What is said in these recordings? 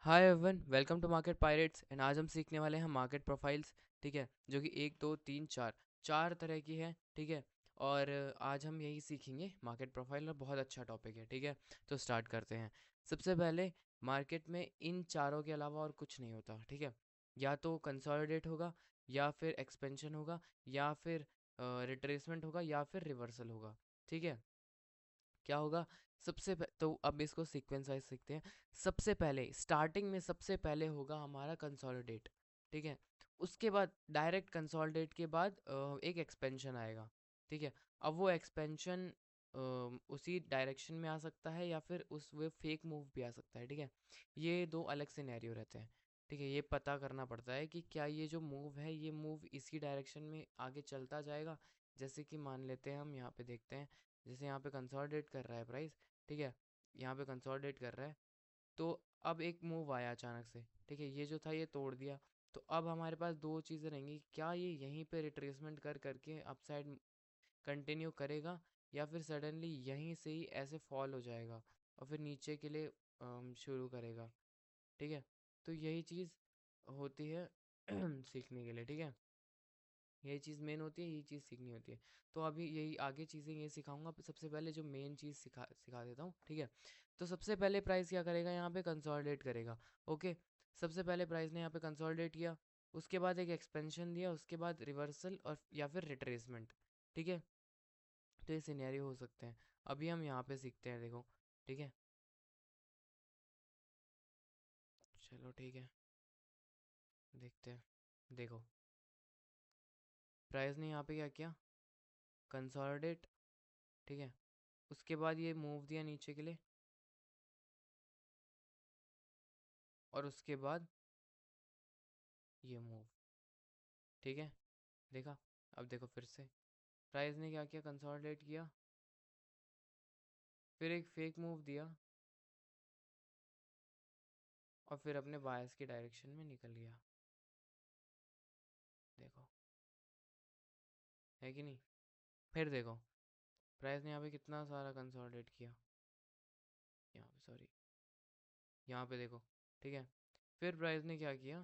Hi everyone, welcome to Market Pirates. And आज हम सीखने वाले हैं मार्केट प्रोफाइल्स। ठीक है, जो कि एक दो तीन चार चार तरह की है। ठीक है, और आज हम यही सीखेंगे मार्केट प्रोफाइल, और बहुत अच्छा टॉपिक है। ठीक है, तो स्टार्ट करते हैं। सबसे पहले, मार्केट में इन चारों के अलावा और कुछ नहीं होता। ठीक है, या तो कंसोलिडेट होगा, या फिर एक्सपेंशन होगा, या फिर रिट्रेसमेंट होगा, या फिर रिवर्सल होगा। ठीक है, क्या होगा? तो अब इसको सीक्वेंस वाइज सीखते हैं। सबसे पहले स्टार्टिंग में सबसे पहले होगा हमारा कंसोलिडेट। ठीक है, उसके बाद डायरेक्ट कंसोलिडेट के बाद एक एक्सपेंशन आएगा। ठीक है, अब वो एक्सपेंशन उसी डायरेक्शन में आ सकता है, या फिर उस वे फेक मूव भी आ सकता है। ठीक है, ये दो अलग सिनेरियो रहते हैं। ठीक है, ये पता करना पड़ता है कि क्या ये जो मूव है, ये मूव इसी डायरेक्शन में आगे चलता जाएगा। जैसे कि मान लेते हैं, हम यहाँ पे देखते हैं, जैसे यहाँ पे कंसोलिडेट कर रहा है प्राइस। ठीक है, यहाँ पे कंसोलिडेट कर रहा है, तो अब एक मूव आया अचानक से। ठीक है, ये जो था ये तोड़ दिया। तो अब हमारे पास दो चीज़ें रहेंगी, क्या ये यहीं पे रिट्रेसमेंट कर करके अपसाइड कंटिन्यू करेगा, या फिर सडनली यहीं से ही ऐसे फॉल हो जाएगा और फिर नीचे के लिए शुरू करेगा। ठीक है, तो यही चीज़ होती है सीखने के लिए। ठीक है, यही चीज़ मेन होती है, यही चीज़ सीखनी होती है। तो अभी यही आगे चीज़ें ये सिखाऊंगा। सबसे पहले जो मेन चीज़ सिखा सिखा देता हूँ। ठीक है, तो सबसे पहले प्राइस क्या करेगा, यहाँ पे कंसोलिडेट करेगा। ओके, सबसे पहले प्राइस ने यहाँ पे कंसोलिडेट किया, उसके बाद एक एक्सपेंशन दिया, उसके बाद रिवर्सल और या फिर रिट्रेसमेंट। ठीक है, तो ये सिनेरियो हो सकते हैं। अभी हम यहाँ पे सीखते हैं, देखो। ठीक है, चलो ठीक है, देखते हैं। देखो, प्राइस ने यहाँ पे क्या किया, कंसोलिडेट। ठीक है, उसके बाद ये मूव दिया नीचे के लिए, और उसके बाद ये मूव। ठीक है, देखा? अब देखो फिर से, प्राइस ने क्या किया, कंसोलिडेट किया, फिर एक फेक मूव दिया, और फिर अपने बायस की डायरेक्शन में निकल गया। देखो, है कि नहीं? फिर देखो, प्राइस ने यहाँ पे कितना सारा कंसोलिडेट किया, यहाँ पे सॉरी, यहाँ पे देखो। ठीक है, फिर प्राइस ने क्या किया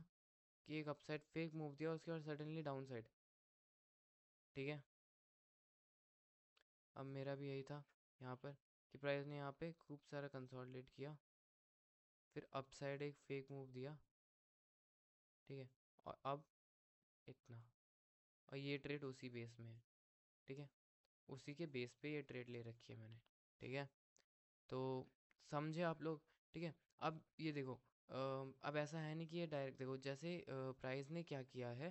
कि एक अपसाइड फेक मूव दिया, उसके बाद सडनली डाउन साइड। ठीक है, अब मेरा भी यही था यहाँ पर, कि प्राइस ने यहाँ पे खूब सारा कंसोलिडेट किया, फिर अपसाइड एक फेक मूव दिया। ठीक है, और अब इतना, और ये ट्रेड उसी बेस में है। ठीक है, उसी के बेस पे ये ट्रेड ले रखी है मैंने। ठीक है, तो समझे आप लोग? ठीक है, अब ये देखो, अब ऐसा है नहीं कि ये डायरेक्ट, देखो जैसे प्राइस ने क्या किया है,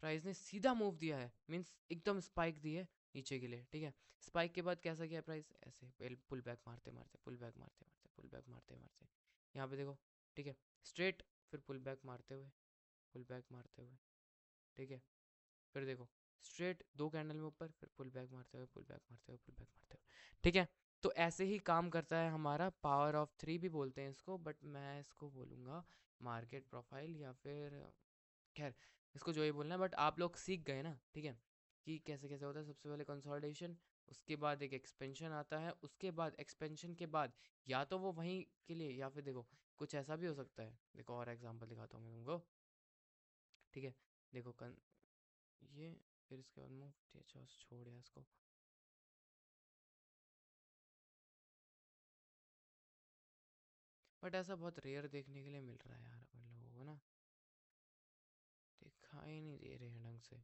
प्राइस ने सीधा मूव दिया है, मीन्स एकदम स्पाइक दी है नीचे के लिए। ठीक है, स्पाइक के बाद कैसा किया प्राइस, ऐसे पुल बैक मारते मारते, पुल बैक मारते मारते, पुल बैक मारते मारते, यहाँ पे देखो। ठीक है, स्ट्रेट, फिर पुल बैक मारते हुए, पुल बैक मारते हुए। ठीक है, फिर देखो, स्ट्रेट दो कैंडल में ऊपर, फिर पुल बैक मारते हुए, पुल बैक मारते हुए, पुल बैक मारते हुए। ठीक है, तो ऐसे ही काम करता है हमारा पावर ऑफ थ्री भी बोलते हैं इसको, बट मैं इसको बोलूँगा मार्केट प्रोफाइल, या फिर खैर, इसको जो ही बोलना है। बट आप लोग सीख गए ना? ठीक है, कि कैसे कैसे होता है। सबसे पहले कंसोलिडेशन, उसके बाद एक एक्सपेंशन आता है, उसके बाद एक्सपेंशन के बाद या तो वो वहीं के लिए, या फिर देखो कुछ ऐसा भी हो सकता है। देखो और एग्जांपल दिखाता हूँ मैं तुमको। ठीक है, देखो ये, फिर इसके बाद मूव, अच्छा छोड़ यार इसको। बट ऐसा बहुत रेयर देखने के लिए मिल रहा है यार अपन लोगों को ना, दिखाई नहीं दे रहे हैं ढंग से।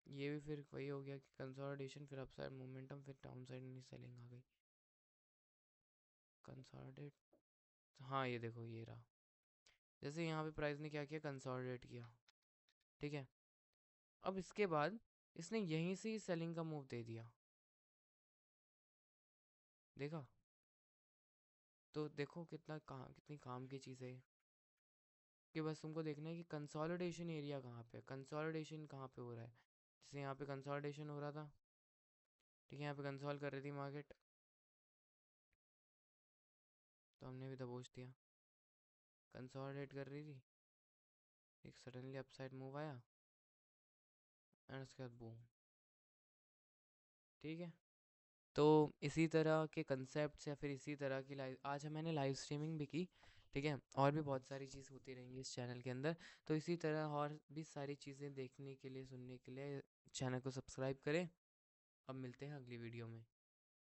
ये भी फिर वही हो गया कि कंसोलिडेशन, फिर अपसाइड मोमेंटम, फिर डाउन साइड नहीं सेलिंग आ गई। कंसोलिडेट, हाँ ये देखो ये रहा। जैसे यहाँ पे प्राइस ने क्या किया, कंसोलिडेट किया। ठीक है, अब इसके बाद इसने यहीं से ही सेलिंग का मूव दे दिया। देखा? तो देखो कितना काम, कितनी काम की चीज़ है ये। कि बस तुमको देखना है कि कंसोलिडेशन एरिया कहाँ पे, कंसोलिडेशन कहाँ पे हो रहा है। जैसे यहाँ पे कंसोलिडेशन हो रहा था। ठीक है, यहाँ पे कंसोल कर रही थी मार्केट, तो हमने भी दबोच दिया। कंसोलिडेट कर रही थी, एक सडनली अपसाइड मूव आया, एंड उसके बाद बूम। ठीक है, तो इसी तरह के कंसेप्ट्स या फिर इसी तरह की लाइव आज मैंने लाइव स्ट्रीमिंग भी की, ठीक है, और भी बहुत सारी चीज़ होती रहेंगी इस चैनल के अंदर। तो इसी तरह और भी सारी चीज़ें देखने के लिए, सुनने के लिए चैनल को सब्सक्राइब करें। अब मिलते हैं अगली वीडियो में।